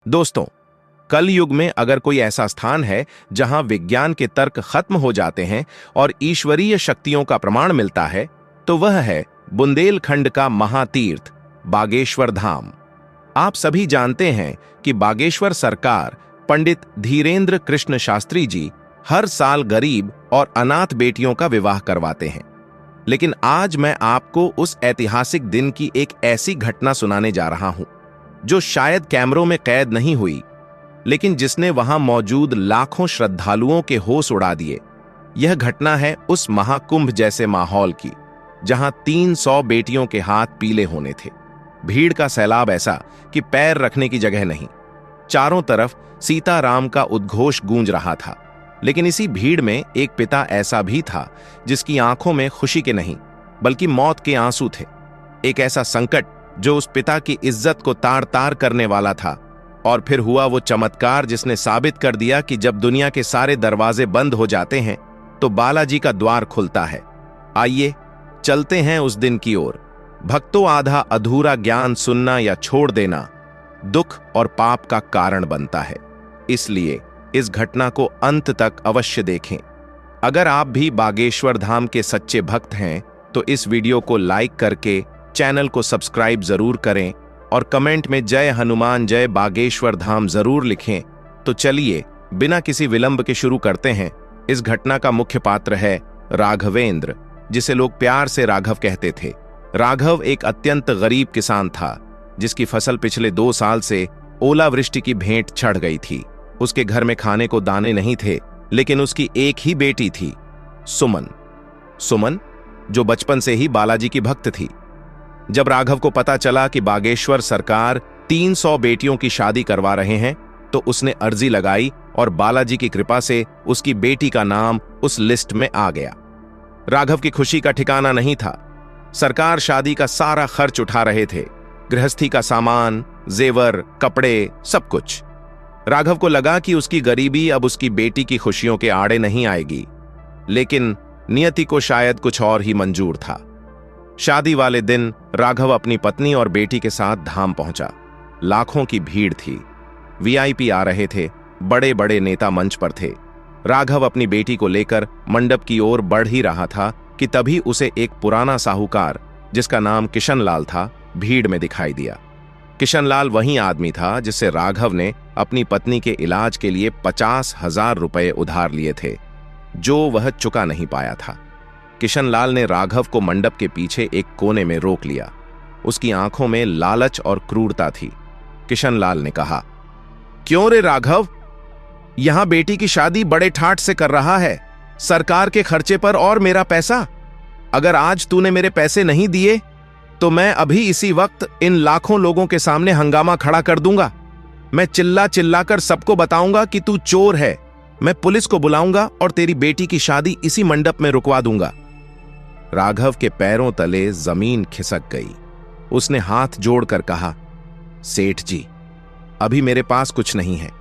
दोस्तों, कल युग में अगर कोई ऐसा स्थान है जहां विज्ञान के तर्क खत्म हो जाते हैं और ईश्वरीय शक्तियों का प्रमाण मिलता है, तो वह है बुंदेलखंड का महातीर्थ बागेश्वर धाम। आप सभी जानते हैं कि बागेश्वर सरकार पंडित धीरेंद्र कृष्ण शास्त्री जी हर साल गरीब और अनाथ बेटियों का विवाह करवाते हैं। लेकिन आज मैं आपको उस ऐतिहासिक दिन की एक ऐसी घटना सुनाने जा रहा हूं जो शायद कैमरों में कैद नहीं हुई, लेकिन जिसने वहां मौजूद लाखों श्रद्धालुओं के होश उड़ा दिए। यह घटना है उस महाकुंभ जैसे माहौल की जहां 300 बेटियों के हाथ पीले होने थे। भीड़ का सैलाब ऐसा कि पैर रखने की जगह नहीं। चारों तरफ सीताराम का उद्घोष गूंज रहा था, लेकिन इसी भीड़ में एक पिता ऐसा भी था जिसकी आंखों में खुशी के नहीं बल्कि मौत के आंसू थे। एक ऐसा संकट जो उस पिता की इज्जत को तार तार करने वाला था। और फिर हुआ वो चमत्कार जिसने साबित कर दिया कि जब दुनिया के सारे दरवाजे बंद हो जाते हैं तो बालाजी का द्वार खुलता है। आइए चलते हैं उस दिन की ओर। भक्तों, आधा अधूरा ज्ञान सुनना या छोड़ देना दुख और पाप का कारण बनता है, इसलिए इस घटना को अंत तक अवश्य देखें। अगर आप भी बागेश्वर धाम के सच्चे भक्त हैं तो इस वीडियो को लाइक करके चैनल को सब्सक्राइब जरूर करें और कमेंट में जय हनुमान जय बागेश्वर धाम जरूर लिखें। तो चलिए बिना किसी विलंब के शुरू करते हैं। इस घटना का मुख्य पात्र है राघवेंद्र, जिसे लोग प्यार से राघव कहते थे। राघव एक अत्यंत गरीब किसान था जिसकी फसल पिछले 2 साल से ओलावृष्टि की भेंट चढ़ गई थी। उसके घर में खाने को दाने नहीं थे, लेकिन उसकी एक ही बेटी थी, सुमन, जो बचपन से ही बालाजी की भक्त थी। जब राघव को पता चला कि बागेश्वर सरकार 300 बेटियों की शादी करवा रहे हैं, तो उसने अर्जी लगाई और बालाजी की कृपा से उसकी बेटी का नाम उस लिस्ट में आ गया। राघव की खुशी का ठिकाना नहीं था। सरकार शादी का सारा खर्च उठा रहे थे, गृहस्थी का सामान, जेवर, कपड़े, सब कुछ। राघव को लगा कि उसकी गरीबी अब उसकी बेटी की खुशियों के आड़े नहीं आएगी, लेकिन नियति को शायद कुछ और ही मंजूर था। शादी वाले दिन राघव अपनी पत्नी और बेटी के साथ धाम पहुंचा। लाखों की भीड़ थी, वीआईपी आ रहे थे, बड़े बड़े नेता मंच पर थे। राघव अपनी बेटी को लेकर मंडप की ओर बढ़ ही रहा था कि तभी उसे एक पुराना साहूकार जिसका नाम किशनलाल था भीड़ में दिखाई दिया। किशनलाल वही आदमी था जिससे राघव ने अपनी पत्नी के इलाज के लिए 50,000 रुपए उधार लिए थे, जो वह चुका नहीं पाया था। किशनलाल ने राघव को मंडप के पीछे एक कोने में रोक लिया। उसकी आंखों में लालच और क्रूरता थी। किशनलाल ने कहा, क्यों रे राघव, यहां बेटी की शादी बड़े ठाठ से कर रहा है, सरकार के खर्चे पर और मेरा पैसा। अगर आज तूने मेरे पैसे नहीं दिए तो मैं अभी इसी वक्त इन लाखों लोगों के सामने हंगामा खड़ा कर दूंगा। मैं चिल्ला चिल्ला कर सबको बताऊंगा कि तू चोर है। मैं पुलिस को बुलाऊंगा और तेरी बेटी की शादी इसी मंडप में रुकवा दूंगा। राघव के पैरों तले जमीन खिसक गई। उसने हाथ जोड़कर कहा, सेठ जी, अभी मेरे पास कुछ नहीं है।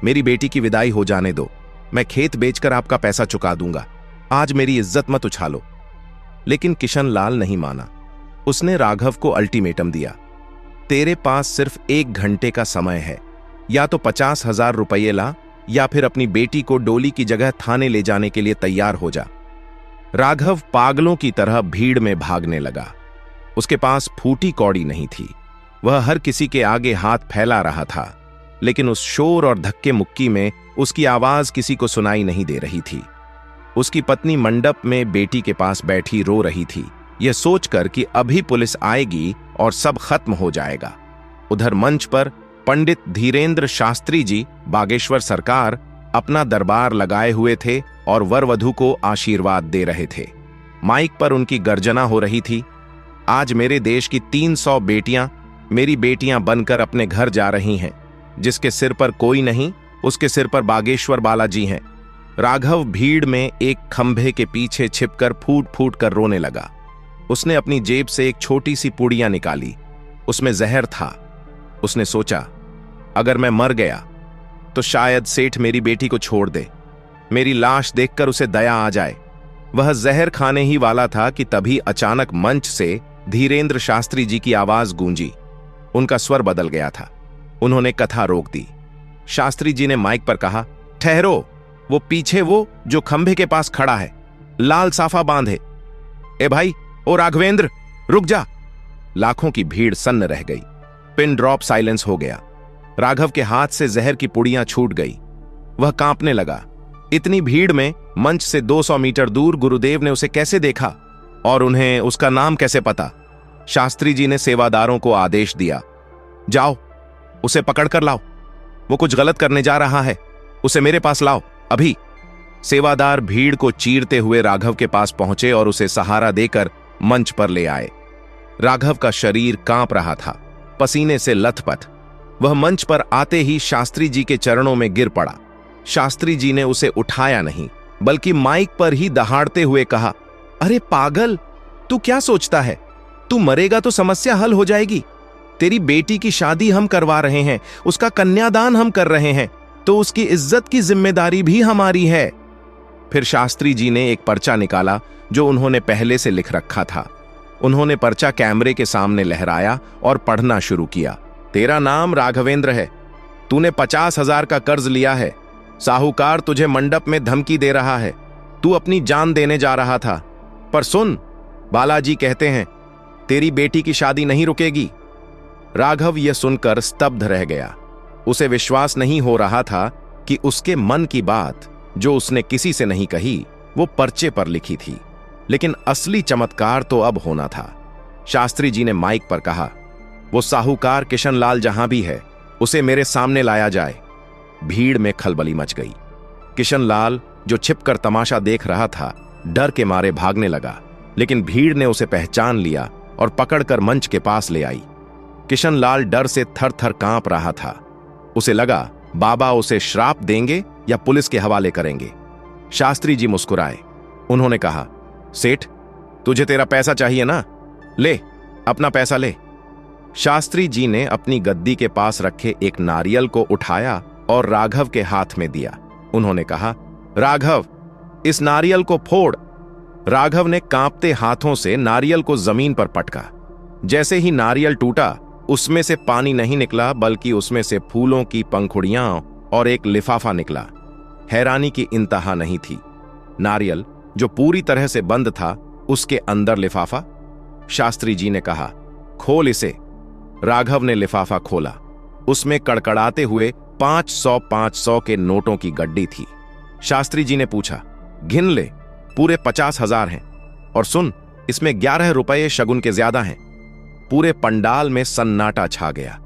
मेरी बेटी की विदाई हो जाने दो। मैं खेत बेचकर आपका पैसा चुका दूंगा। आज मेरी इज्जत मत उछालो। लेकिन किशनलाल नहीं माना। उसने राघव को अल्टीमेटम दिया, तेरे पास सिर्फ 1 घंटे का समय है। या तो 50,000 रुपये ला या फिर अपनी बेटी को डोली की जगह थाने ले जाने के लिए तैयार हो जा। राघव पागलों की तरह भीड़ में भागने लगा। उसके पास फूटी कौड़ी नहीं थी। वह हर किसी के आगे हाथ फैला रहा था, लेकिन उस शोर और धक्के मुक्की में उसकी आवाज किसी को सुनाई नहीं दे रही थी। उसकी पत्नी मंडप में बेटी के पास बैठी रो रही थी, यह सोचकर कि अभी पुलिस आएगी और सब खत्म हो जाएगा। उधर मंच पर पंडित धीरेंद्र शास्त्री जी बागेश्वर सरकार अपना दरबार लगाए हुए थे और वर वधू को आशीर्वाद दे रहे थे। माइक पर उनकी गर्जना हो रही थी, आज मेरे देश की 300 बेटियां मेरी बेटियां बनकर अपने घर जा रही हैं। जिसके सिर पर कोई नहीं, उसके सिर पर बागेश्वर बालाजी हैं। राघव भीड़ में एक खंभे के पीछे छिपकर फूट फूट कर रोने लगा। उसने अपनी जेब से एक छोटी सी पुड़िया निकाली, उसमें जहर था। उसने सोचा, अगर मैं मर गया तो शायद सेठ मेरी बेटी को छोड़ दे, मेरी लाश देखकर उसे दया आ जाए। वह जहर खाने ही वाला था कि तभी अचानक मंच से धीरेंद्र शास्त्री जी की आवाज गूंजी। उनका स्वर बदल गया था। उन्होंने कथा रोक दी। शास्त्री जी ने माइक पर कहा, ठहरो, वो पीछे वो जो खंभे के पास खड़ा है, लाल साफा बांधे। ए भाई, ओ राघवेंद्र, रुक जा। लाखों की भीड़ सन्न रह गई। पिन ड्रॉप साइलेंस हो गया। राघव के हाथ से जहर की पुड़ियां छूट गई। वह कांपने लगा। इतनी भीड़ में मंच से 200 मीटर दूर गुरुदेव ने उसे कैसे देखा और उन्हें उसका नाम कैसे पता? शास्त्री जी ने सेवादारों को आदेश दिया, जाओ, उसे पकड़कर लाओ। वो कुछ गलत करने जा रहा है, उसे मेरे पास लाओ अभी। सेवादार भीड़ को चीरते हुए राघव के पास पहुंचे और उसे सहारा देकर मंच पर ले आए। राघव का शरीर कांप रहा था, पसीने से लथपथ। वह मंच पर आते ही शास्त्री जी के चरणों में गिर पड़ा। शास्त्री जी ने उसे उठाया नहीं, बल्कि माइक पर ही दहाड़ते हुए कहा, अरे पागल, तू क्या सोचता है? तू मरेगा तो समस्या हल हो जाएगी। तेरी बेटी की शादी हम करवा रहे हैं, उसका कन्यादान हम कर रहे हैं, तो उसकी इज्जत की जिम्मेदारी भी हमारी है। फिर शास्त्री जी ने एक पर्चा निकाला जो उन्होंने पहले से लिख रखा था। उन्होंने पर्चा कैमरे के सामने लहराया और पढ़ना शुरू किया। तेरा नाम राघवेंद्र है। तूने 50,000 का कर्ज लिया है। साहूकार तुझे मंडप में धमकी दे रहा है। तू अपनी जान देने जा रहा था, पर सुन, बालाजी कहते हैं तेरी बेटी की शादी नहीं रुकेगी। राघव यह सुनकर स्तब्ध रह गया। उसे विश्वास नहीं हो रहा था कि उसके मन की बात, जो उसने किसी से नहीं कही, वो पर्चे पर लिखी थी। लेकिन असली चमत्कार तो अब होना था। शास्त्री जी ने माइक पर कहा, वो साहूकार किशनलाल जहां भी है, उसे मेरे सामने लाया जाए। भीड़ में खलबली मच गई। किशनलाल, जो छिपकर तमाशा देख रहा था, डर के मारे भागने लगा, लेकिन भीड़ ने उसे पहचान लिया और पकड़कर मंच के पास ले आई। किशनलाल डर से थर-थर कांप रहा था। उसे लगा बाबा उसे श्राप देंगे या पुलिस के हवाले करेंगे। शास्त्री जी मुस्कुराए। उन्होंने कहा, सेठ, तुझे तेरा पैसा चाहिए ना? ले, अपना पैसा ले। शास्त्री जी ने अपनी गद्दी के पास रखे एक नारियल को उठाया और राघव के हाथ में दिया। उन्होंने कहा, राघव, इस नारियल को फोड़। राघव ने कांपते हाथों से नारियल को जमीन पर पटका। जैसे ही नारियल टूटा, उसमें से पानी नहीं निकला, बल्कि उसमें से फूलों की पंखुड़ियां और एक लिफाफा निकला। हैरानी की इंतहा नहीं थी। नारियल, जो पूरी तरह से बंद था, उसके अंदर लिफाफा। शास्त्री जी ने कहा, खोल इसे। राघव ने लिफाफा खोला। उसमें कड़कड़ाते हुए 500 के नोटों की गड्डी थी। शास्त्री जी ने पूछा, गिन ले, पूरे 50,000 हैं। और सुन, इसमें 11 रुपये शगुन के ज्यादा हैं। पूरे पंडाल में सन्नाटा छा गया।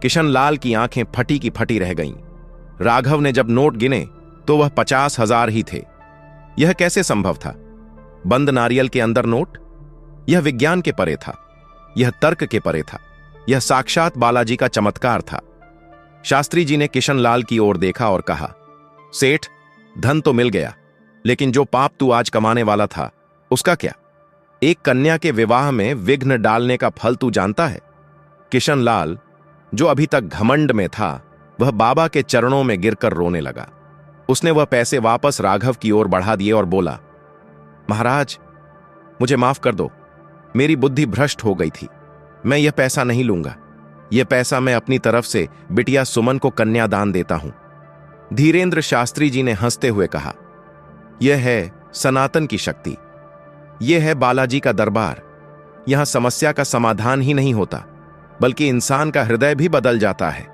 किशनलाल की आंखें फटी की फटी रह गईं। राघव ने जब नोट गिने तो वह 50,000 ही थे। यह कैसे संभव था? बंद नारियल के अंदर नोट? यह विज्ञान के परे था। यह तर्क के परे था। यह साक्षात बालाजी का चमत्कार था। शास्त्री जी ने किशनलाल की ओर देखा और कहा, सेठ, धन तो मिल गया, लेकिन जो पाप तू आज कमाने वाला था, उसका क्या? एक कन्या के विवाह में विघ्न डालने का फल तू जानता है? किशनलाल, जो अभी तक घमंड में था, वह बाबा के चरणों में गिरकर रोने लगा। उसने वह पैसे वापस राघव की ओर बढ़ा दिए और बोला, महाराज, मुझे माफ कर दो, मेरी बुद्धि भ्रष्ट हो गई थी। मैं यह पैसा नहीं लूंगा। यह पैसा मैं अपनी तरफ से बिटिया सुमन को कन्यादान देता हूं। धीरेन्द्र शास्त्री जी ने हंसते हुए कहा, यह है सनातन की शक्ति। यह है बालाजी का दरबार। यहां समस्या का समाधान ही नहीं होता, बल्कि इंसान का हृदय भी बदल जाता है।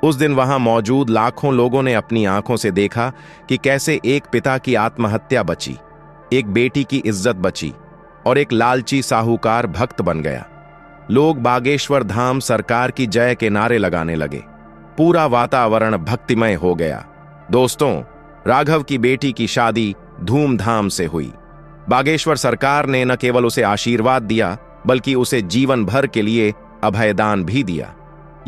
उस दिन वहां मौजूद लाखों लोगों ने अपनी आंखों से देखा कि कैसे एक पिता की आत्महत्या बची, एक बेटी की इज्जत बची और एक लालची साहूकार भक्त बन गया। लोग बागेश्वर धाम सरकार की जय के नारे लगाने लगे। पूरा वातावरण भक्तिमय हो गया। दोस्तों, राघव की बेटी की शादी धूमधाम से हुई। बागेश्वर सरकार ने न केवल उसे आशीर्वाद दिया, बल्कि उसे जीवन भर के लिए अभयदान भी दिया।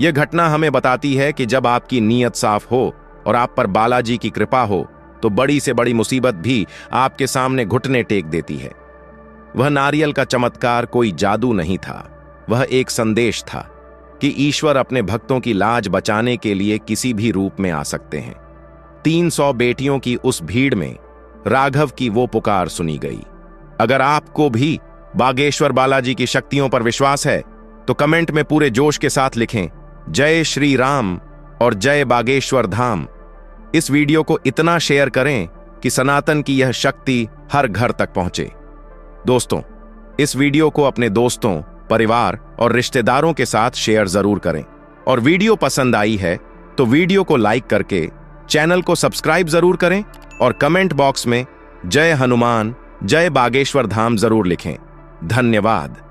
यह घटना हमें बताती है कि जब आपकी नीयत साफ हो और आप पर बालाजी की कृपा हो, तो बड़ी से बड़ी मुसीबत भी आपके सामने घुटने टेक देती है। वह नारियल का चमत्कार कोई जादू नहीं था। वह एक संदेश था कि ईश्वर अपने भक्तों की लाज बचाने के लिए किसी भी रूप में आ सकते हैं। 300 बेटियों की उस भीड़ में राघव की वो पुकार सुनी गई। अगर आपको भी बागेश्वर बालाजी की शक्तियों पर विश्वास है, तो कमेंट में पूरे जोश के साथ लिखें, जय श्री राम और जय बागेश्वर धाम। इस वीडियो को इतना शेयर करें कि सनातन की यह शक्ति हर घर तक पहुंचे। दोस्तों, इस वीडियो को अपने दोस्तों, परिवार और रिश्तेदारों के साथ शेयर जरूर करें और वीडियो पसंद आई है तो वीडियो को लाइक करके चैनल को सब्सक्राइब जरूर करें और कमेंट बॉक्स में जय हनुमान, जय बागेश्वर धाम जरूर लिखें। धन्यवाद।